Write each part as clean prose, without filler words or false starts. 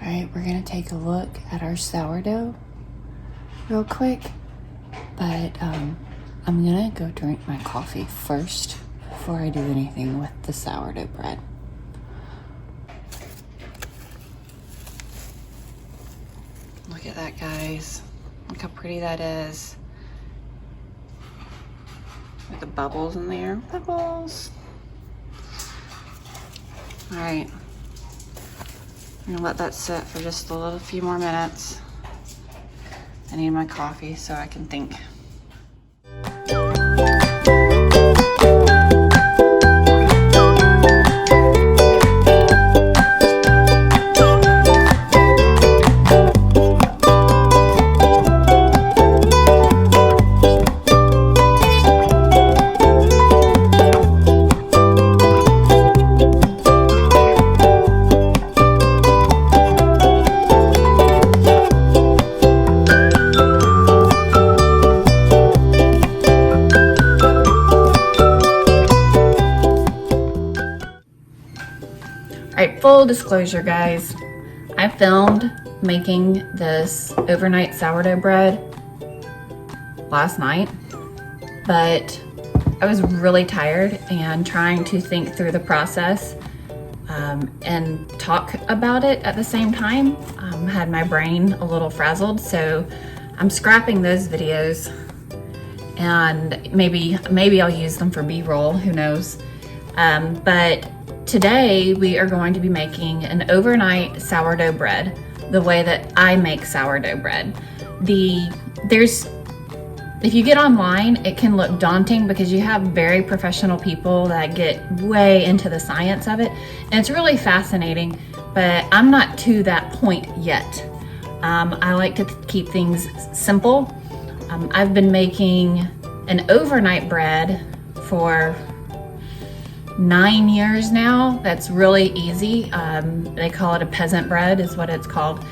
Alright, we're gonna take a look at our sourdough real quick, but I'm gonna go drink my coffee first before I do anything with the sourdough bread. Look at that, guys. Look how pretty that is. With the bubbles in there. Bubbles. Alright. I'm gonna let that sit for just a few more minutes. I need my coffee so I can think. Alright, full disclosure, guys. I filmed making this overnight sourdough bread last night, but I was really tired and trying to think through the process and talk about it at the same time. Had my brain a little frazzled, so I'm scrapping those videos and maybe I'll use them for B-roll, who knows. But today we are going to be making an overnight sourdough bread, the way that I make sourdough bread. If you get online, it can look daunting because you have very professional people that get way into the science of it, and it's really fascinating, but I'm not to that point yet. I like to keep things simple. I've been making an overnight bread for 9 years now. That's really easy. They call it a peasant bread is what it's called.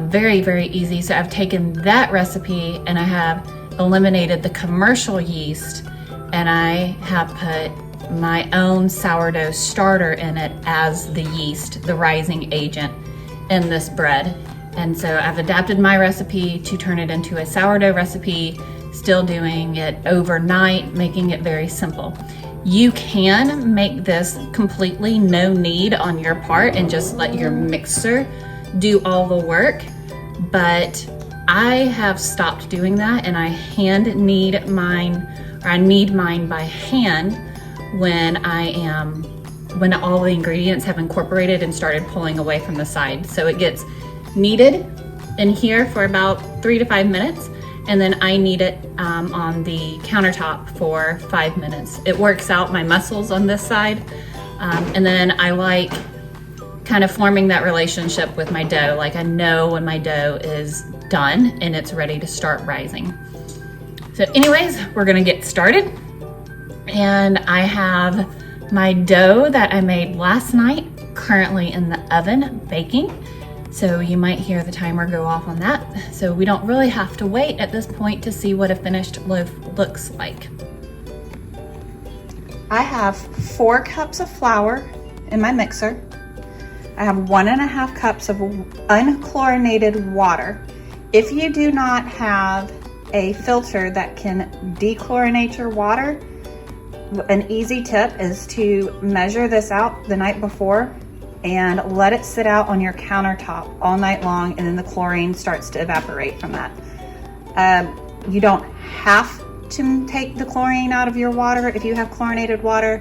Very, very easy. So I've taken that recipe and I have eliminated the commercial yeast, and I have put my own sourdough starter in it as the yeast, the rising agent in this bread. And so I've adapted my recipe to turn it into a sourdough recipe, still doing it overnight, making it very simple. You can make this completely no knead on your part and just let your mixer do all the work, but I have stopped doing that and I hand knead mine, or I knead mine by hand when all the ingredients have incorporated and started pulling away from the side. So it gets kneaded in here for about 3 to 5 minutes, and then I knead it on the countertop for 5 minutes. It works out my muscles on this side, and then I like kind of forming that relationship with my dough. Like I know when my dough is done and it's ready to start rising. So anyways, we're gonna get started. And I have my dough that I made last night currently in the oven baking. So you might hear the timer go off on that. So we don't really have to wait at this point to see what a finished loaf looks like. I have 4 cups of flour in my mixer. I have 1.5 cups of unchlorinated water. If you do not have a filter that can dechlorinate your water, an easy tip is to measure this out the night before and let it sit out on your countertop all night long, and then the chlorine starts to evaporate from that. You don't have to take the chlorine out of your water if you have chlorinated water.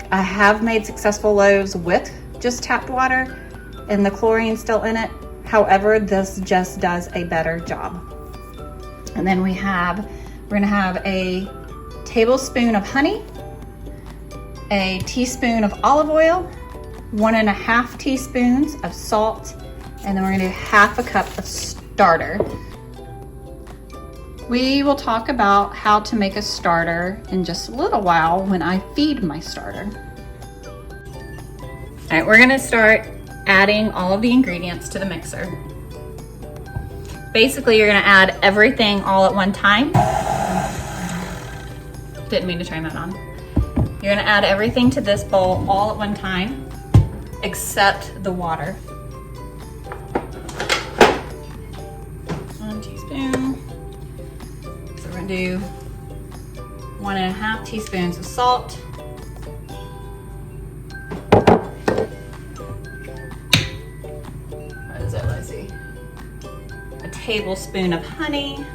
I have made successful loaves with just tapped water and the chlorine still in it. However, this just does a better job. And then we're gonna have a tablespoon of honey, a teaspoon of olive oil, 1.5 teaspoons of salt, and then we're gonna do 1/2 cup of starter. We will talk about how to make a starter in just a little while when I feed my starter. All right, we're gonna start adding all of the ingredients to the mixer. Basically, you're gonna add everything all at one time. Didn't mean to turn that on. You're gonna add everything to this bowl all at one time, except the water. do 1.5 teaspoons of salt. What is it? Let's see. A tablespoon of honey.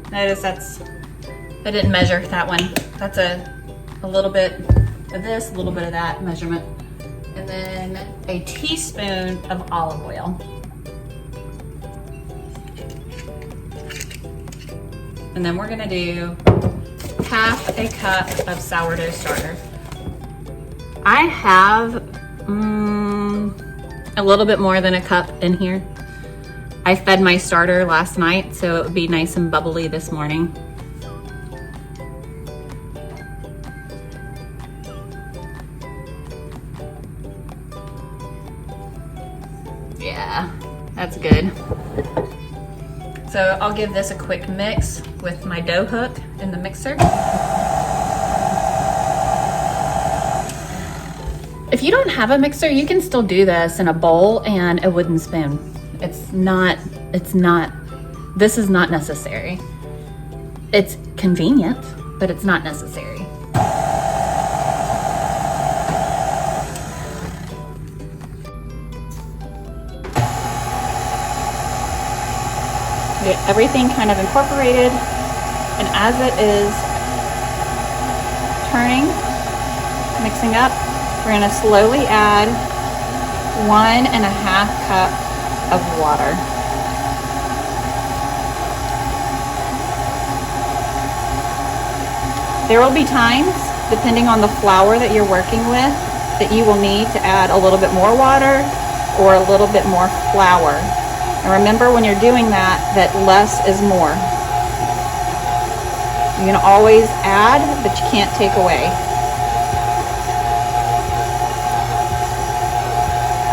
Notice I didn't measure that one. That's a little bit of this, a little bit of that measurement. And then a teaspoon of olive oil. And then we're gonna do 1/2 cup of sourdough starter. I have a little bit more than a cup in here. I fed my starter last night, so it would be nice and bubbly this morning. Yeah, that's good. So I'll give this a quick mix with my dough hook in the mixer. If you don't have a mixer, you can still do this in a bowl and a wooden spoon. This is not necessary. It's convenient, but it's not necessary. Get everything kind of incorporated, and as it is turning, mixing up, we're gonna slowly add 1.5 cup of water. There will be times, depending on the flour that you're working with, that you will need to add a little bit more water or a little bit more flour. And remember, when you're doing that less is more. You can always add, but you can't take away.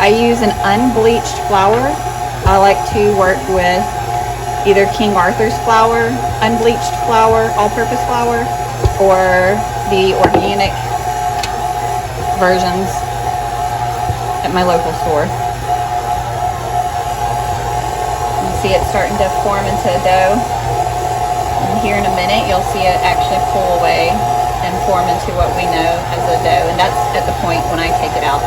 I use an unbleached flour. I like to work with either King Arthur's flour, unbleached flour, all-purpose flour, or the organic versions at my local store. See it starting to form into a dough, and here in a minute you'll see it actually pull away and form into what we know as a dough, and that's at the point when I take it out.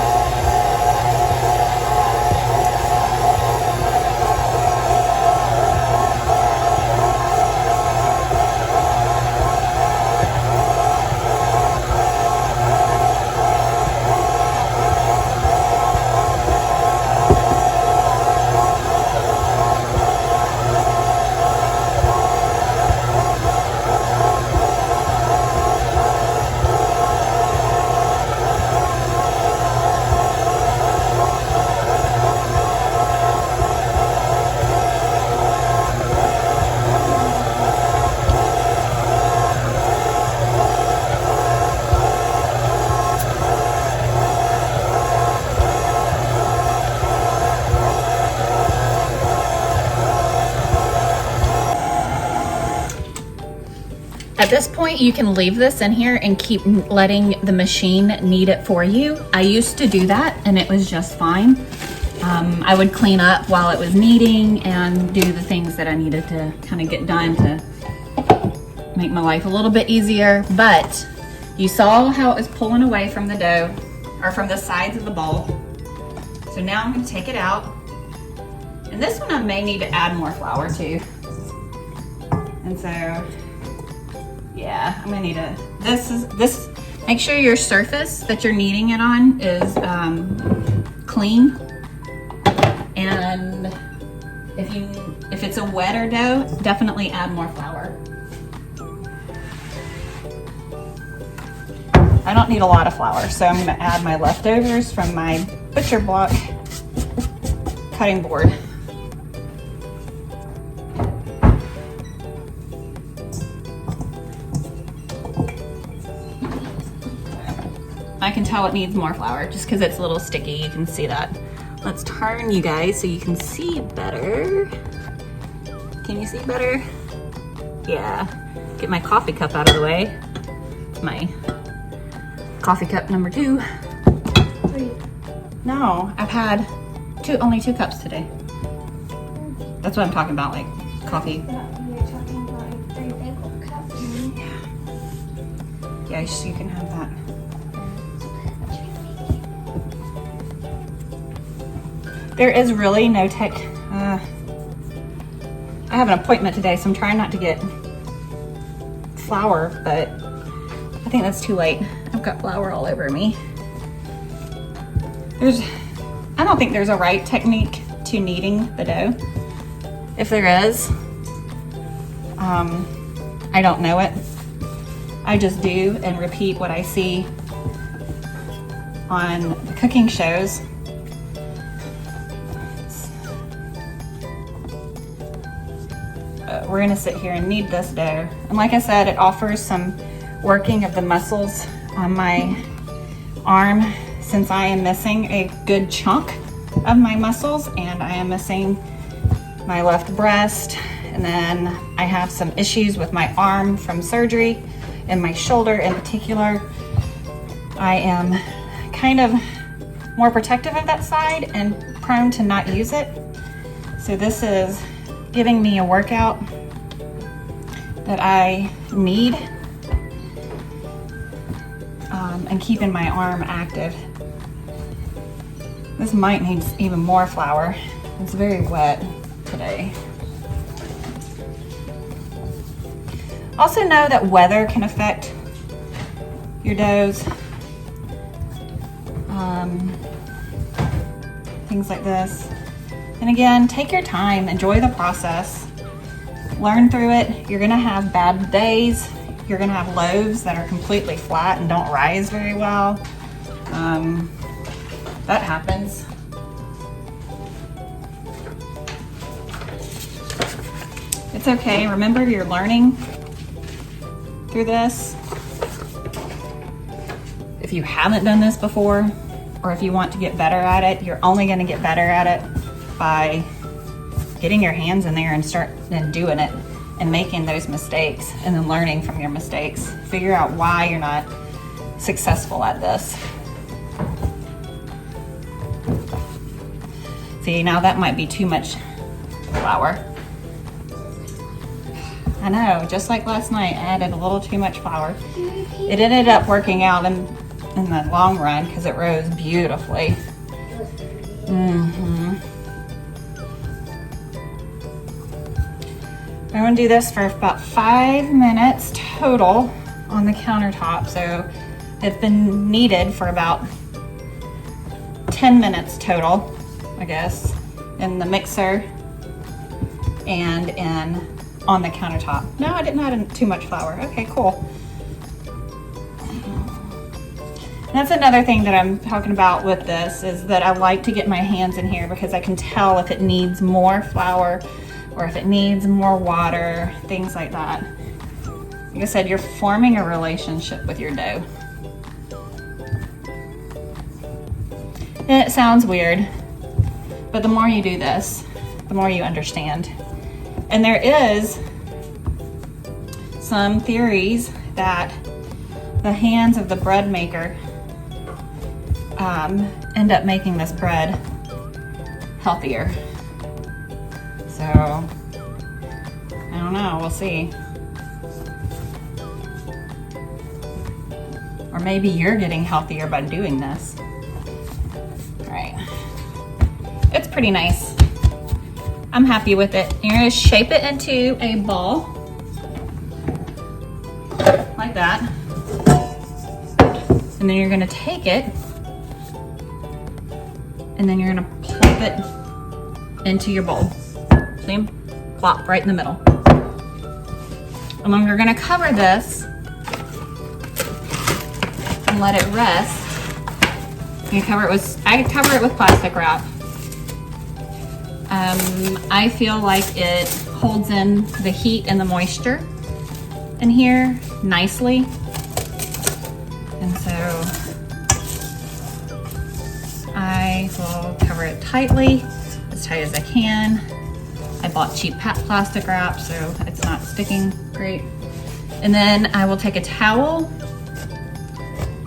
At this point, you can leave this in here and keep letting the machine knead it for you. I used to do that and it was just fine. I would clean up while it was kneading and do the things that I needed to kind of get done to make my life a little bit easier. But you saw how it was pulling away from the dough, or from the sides of the bowl. So now I'm gonna take it out. And this one I may need to add more flour to. And so, yeah, I'm gonna need make sure your surface that you're kneading it on is clean. And if it's a wetter dough, definitely add more flour. I don't need a lot of flour, so I'm gonna add my leftovers from my butcher block cutting board. I can tell it needs more flour just because it's a little sticky. You can see that. Let's turn, you guys, so you can see better. Can you see better? Yeah. Get my coffee cup out of the way. My coffee cup number 2. No, I've had only 2 cups today. That's what I'm talking about, like coffee. You're talking about like 3 big go, so you can have that. There is really no I have an appointment today, so I'm trying not to get flour, but I think that's too late. I've got flour all over me. I don't think there's a right technique to kneading the dough. If there is, I don't know it. I just do and repeat what I see on the cooking shows. We're gonna sit here and knead this dough. And like I said, it offers some working of the muscles on my arm, since I am missing a good chunk of my muscles, and I am missing my left breast, and then I have some issues with my arm from surgery and my shoulder in particular. I am kind of more protective of that side and prone to not use it. So this is giving me a workout that I need, and keeping my arm active. This might need even more flour. It's very wet today. Also know that weather can affect your doughs. Things like this. And again, take your time, enjoy the process, learn through it. You're gonna have bad days. You're gonna have loaves that are completely flat and don't rise very well. That happens. It's okay. Remember, you're learning through this. If you haven't done this before, or if you want to get better at it, you're only going to get better at it by getting your hands in there and doing it and making those mistakes and then learning from your mistakes. Figure out why you're not successful at this. See, now that might be too much flour. I know, just like last night, I added a little too much flour. It ended up working out in the long run because it rose beautifully. I'm gonna do this for about 5 minutes total on the countertop. So it's been kneaded for about 10 minutes total, I guess, in the mixer and on the countertop. No, I didn't add too much flour. Okay, cool. That's another thing that I'm talking about with this, is that I like to get my hands in here because I can tell if it needs more flour or if it needs more water, things like that. Like I said, you're forming a relationship with your dough. And it sounds weird, but the more you do this, the more you understand. And there is some theories that the hands of the bread maker end up making this bread healthier. So, I don't know, we'll see. Or maybe you're getting healthier by doing this. All right, it's pretty nice. I'm happy with it. You're gonna shape it into a ball, like that. And then you're gonna take it, and then you're gonna plop it into your bowl. See? Plop right in the middle. And then you're gonna cover this and let it rest. You cover it with, I cover it with plastic wrap. I feel like it holds in the heat and the moisture in here nicely. And so I will cover it tightly, as tight as I can. I bought cheap plastic wrap, so it's not sticking great. And then I will take a towel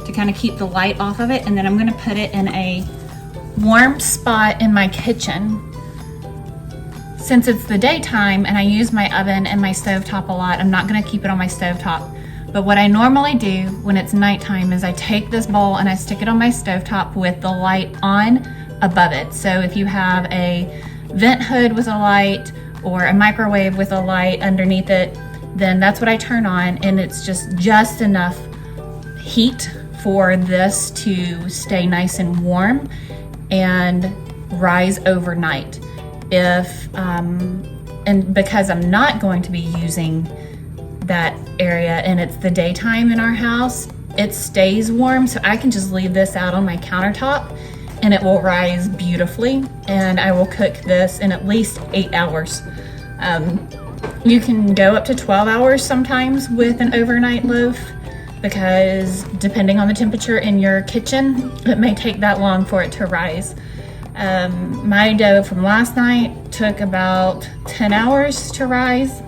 to kind of keep the light off of it, and then I'm gonna put it in a warm spot in my kitchen. Since it's the daytime and I use my oven and my stovetop a lot, I'm not gonna keep it on my stovetop But what I normally do when it's nighttime is I take this bowl and I stick it on my stovetop with the light on above it. So if you have a vent hood with a light or a microwave with a light underneath it, then that's what I turn on, and it's just enough heat for this to stay nice and warm and rise overnight. And because I'm not going to be using that area and it's the daytime in our house, it stays warm, so I can just leave this out on my countertop and it will rise beautifully, and I will cook this in at least 8 hours. You can go up to 12 hours sometimes with an overnight loaf, because depending on the temperature in your kitchen, it may take that long for it to rise. My dough from last night took about 10 hours to rise.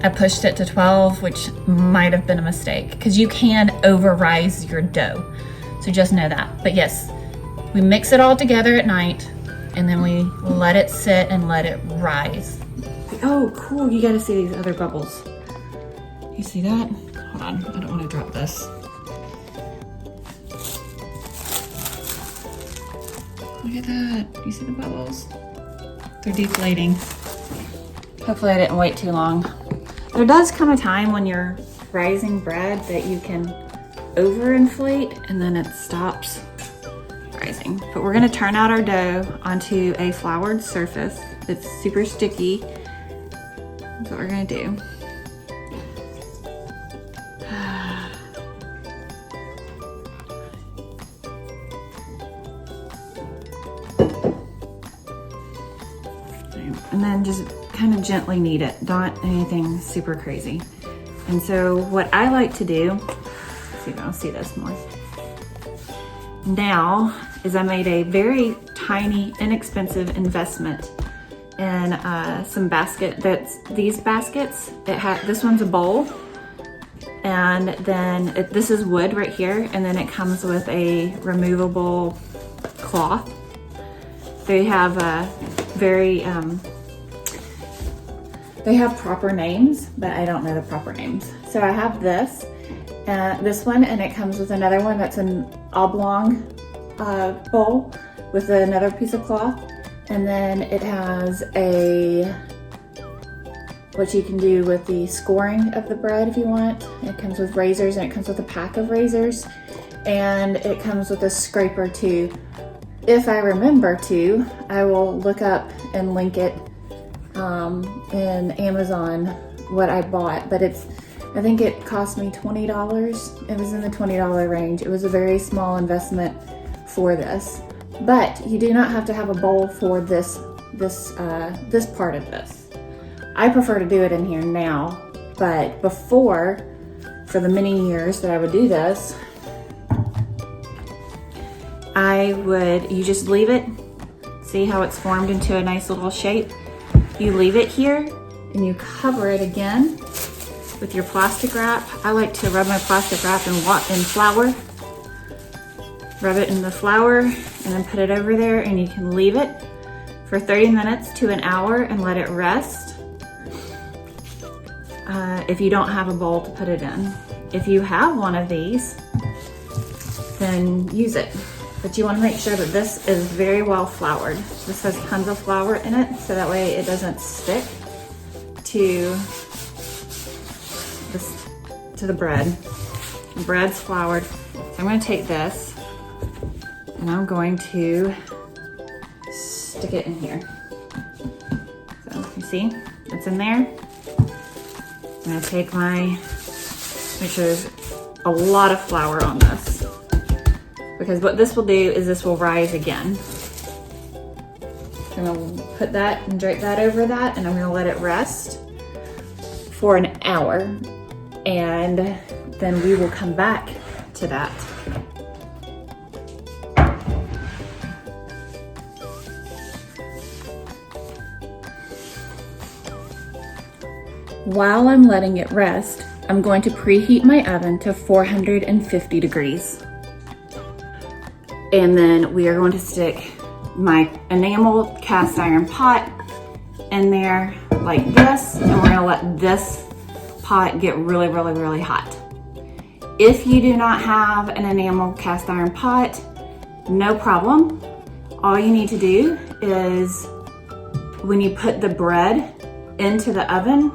I pushed it to 12, which might have been a mistake, because you can over-rise your dough. So just know that. But yes, we mix it all together at night, and then we let it sit and let it rise. Oh, cool, you gotta see these other bubbles. You see that? Hold on, I don't wanna drop this. Look at that, you see the bubbles? They're deflating. Hopefully I didn't wait too long. There does come a time when you're rising bread that you can overinflate and then it stops rising. But we're gonna turn out our dough onto a floured surface. It's super sticky. That's what we're gonna do. And then just kind of gently knead it, not anything super crazy. And so what I like to do, let's see if I'll see this more, now is I made a very tiny, inexpensive investment in some basket. These baskets. This one's a bowl, and then this is wood right here, and then it comes with a removable cloth. They have they have proper names, but I don't know the proper names. So I have this one, and it comes with another one that's an oblong bowl with another piece of cloth. And then it has what you can do with the scoring of the bread if you want. It comes with razors, and it comes with a pack of razors, and it comes with a scraper too. If I remember to, I will look up and link it in Amazon what I bought, but I think it cost me $20. It was in the $20 range. It was a very small investment for this, but you do not have to have a bowl for this part of this. I prefer to do it in here now, but before, for the many years that I would do this, you just leave it. See how it's formed into a nice little shape? You leave it here and you cover it again with your plastic wrap. I like to rub my plastic wrap in flour. Rub it in the flour and then put it over there, and you can leave it for 30 minutes to an hour and let it rest. If you don't have a bowl to put it in. If you have one of these, then use it. But you want to make sure that this is very well floured. This has tons of flour in it, so that way it doesn't stick to the bread. The bread's floured. So I'm going to take this and I'm going to stick it in here. So you see, it's in there. I'm going to take make sure there's a lot of flour on this. Because what this will do is this will rise again. So I'm gonna put that and drape that over that, and I'm gonna let it rest for an hour. And then we will come back to that. While I'm letting it rest, I'm going to preheat my oven to 450 degrees. And then we are going to stick my enamel cast iron pot in there like this, and we're gonna let this pot get really, really, really hot. If you do not have an enamel cast iron pot, no problem. All you need to do is when you put the bread into the oven,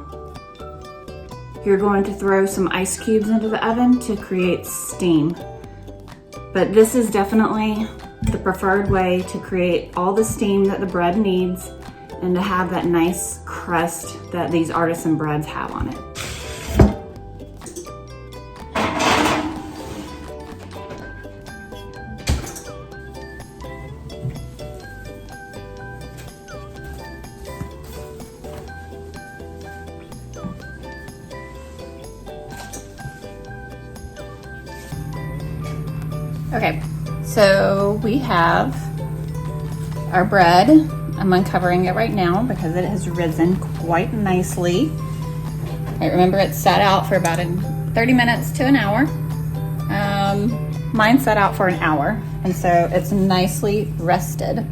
you're going to throw some ice cubes into the oven to create steam. But this is definitely the preferred way to create all the steam that the bread needs and to have that nice crust that these artisan breads have on it. Okay, so we have our bread. I'm uncovering it right now because it has risen quite nicely. Right, remember it sat out for about 30 minutes to an hour. Mine sat out for an hour, and so it's nicely rested.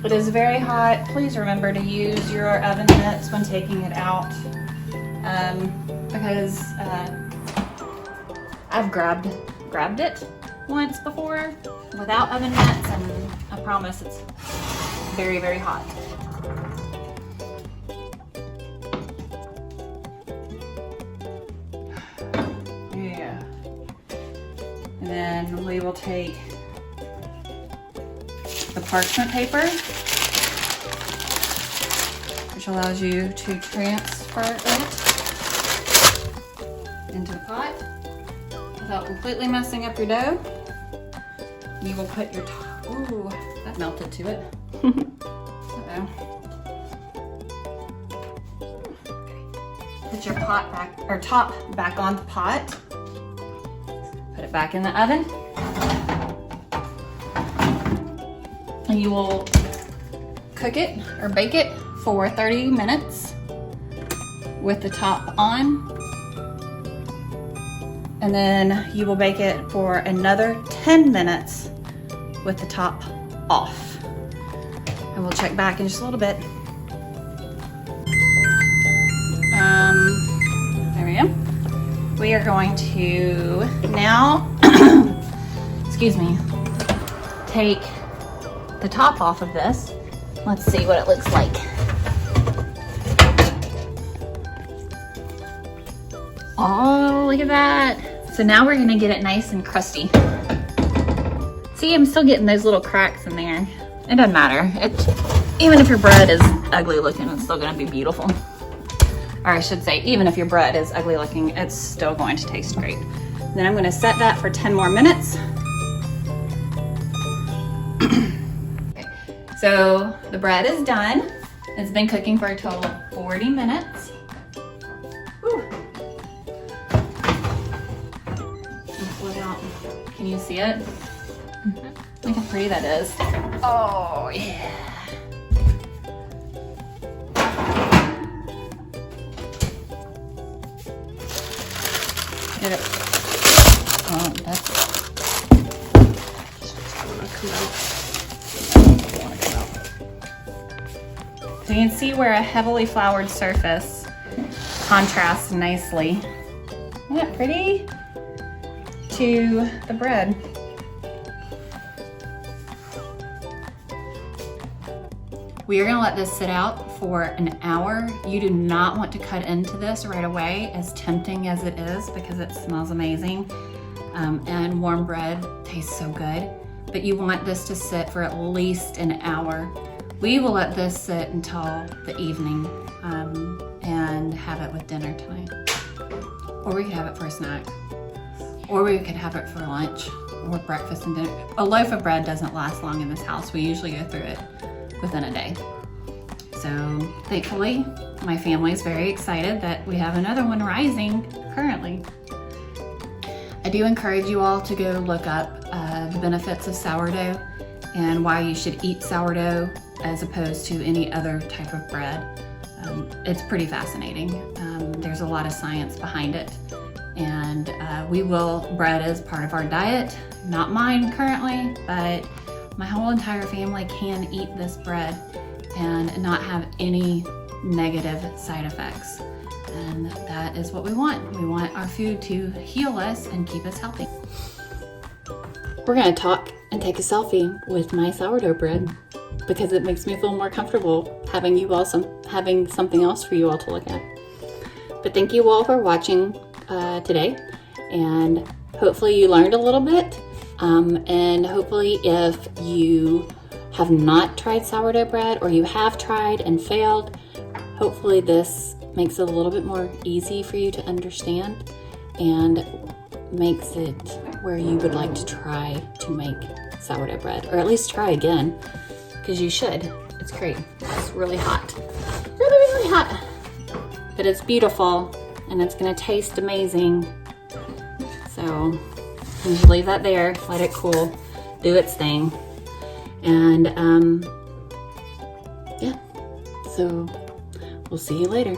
It is very hot. Please remember to use your oven mitts when taking it out, because I've grabbed it once before without oven mitts, and I promise it's very, very hot. Yeah. And then we will take the parchment paper, which allows you to transfer it into the pot without completely messing up your dough. You will put your ooh, that melted to it. Uh-oh. Okay. Put your pot back, or top back on the pot. Put it back in the oven. And you will cook it or bake it for 30 minutes with the top on. And then you will bake it for another 10 minutes with the top off. And we'll check back in just a little bit. There we go. We are going to now, excuse me, take the top off of this. Let's see what it looks like. Oh, look at that. So now we're gonna get it nice and crusty. See, I'm still getting those little cracks in there. It doesn't matter. Even if your bread is ugly looking, it's still gonna be beautiful. Or I should say, even if your bread is ugly looking, it's still going to taste great. Then I'm gonna set that for 10 more minutes. So the bread is done. It's been cooking for a total of 40 minutes. Whew. Pull it out. Can you see it? Look how pretty that is. Oh yeah. Get it. Oh, that's. So you can see where a heavily floured surface contrasts nicely. Isn't that pretty? To the bread. We are gonna let this sit out for an hour. You do not want to cut into this right away, as tempting as it is, because it smells amazing. And warm bread tastes so good. but you want this to sit for at least an hour. We will let this sit until the evening and have it with dinner tonight. Or we could have it for a snack. Or we could have it for lunch or breakfast and dinner. A loaf of bread doesn't last long in this house. We usually go through it within a day. So thankfully, my family is very excited that we have another one rising currently. I do encourage you all to go look up the benefits of sourdough and why you should eat sourdough as opposed to any other type of bread. It's pretty fascinating. There's a lot of science behind it. And bread is part of our diet. Not mine currently, but my whole entire family can eat this bread and not have any negative side effects. And that is what we want. We want our food to heal us and keep us healthy. We're gonna talk and take a selfie with my sourdough bread because it makes me feel more comfortable having having something else for you all to look at. But thank you all for watching today, and hopefully you learned a little bit. And hopefully if you have not tried sourdough bread or you have tried and failed, hopefully this makes it a little bit more easy for you to understand and makes it where you would like to try to make sourdough bread, or at least try again, because you should. It's great. It's really hot. Really, really hot. But it's beautiful and it's gonna taste amazing. So just leave that there, let it cool, do its thing. And yeah, so we'll see you later.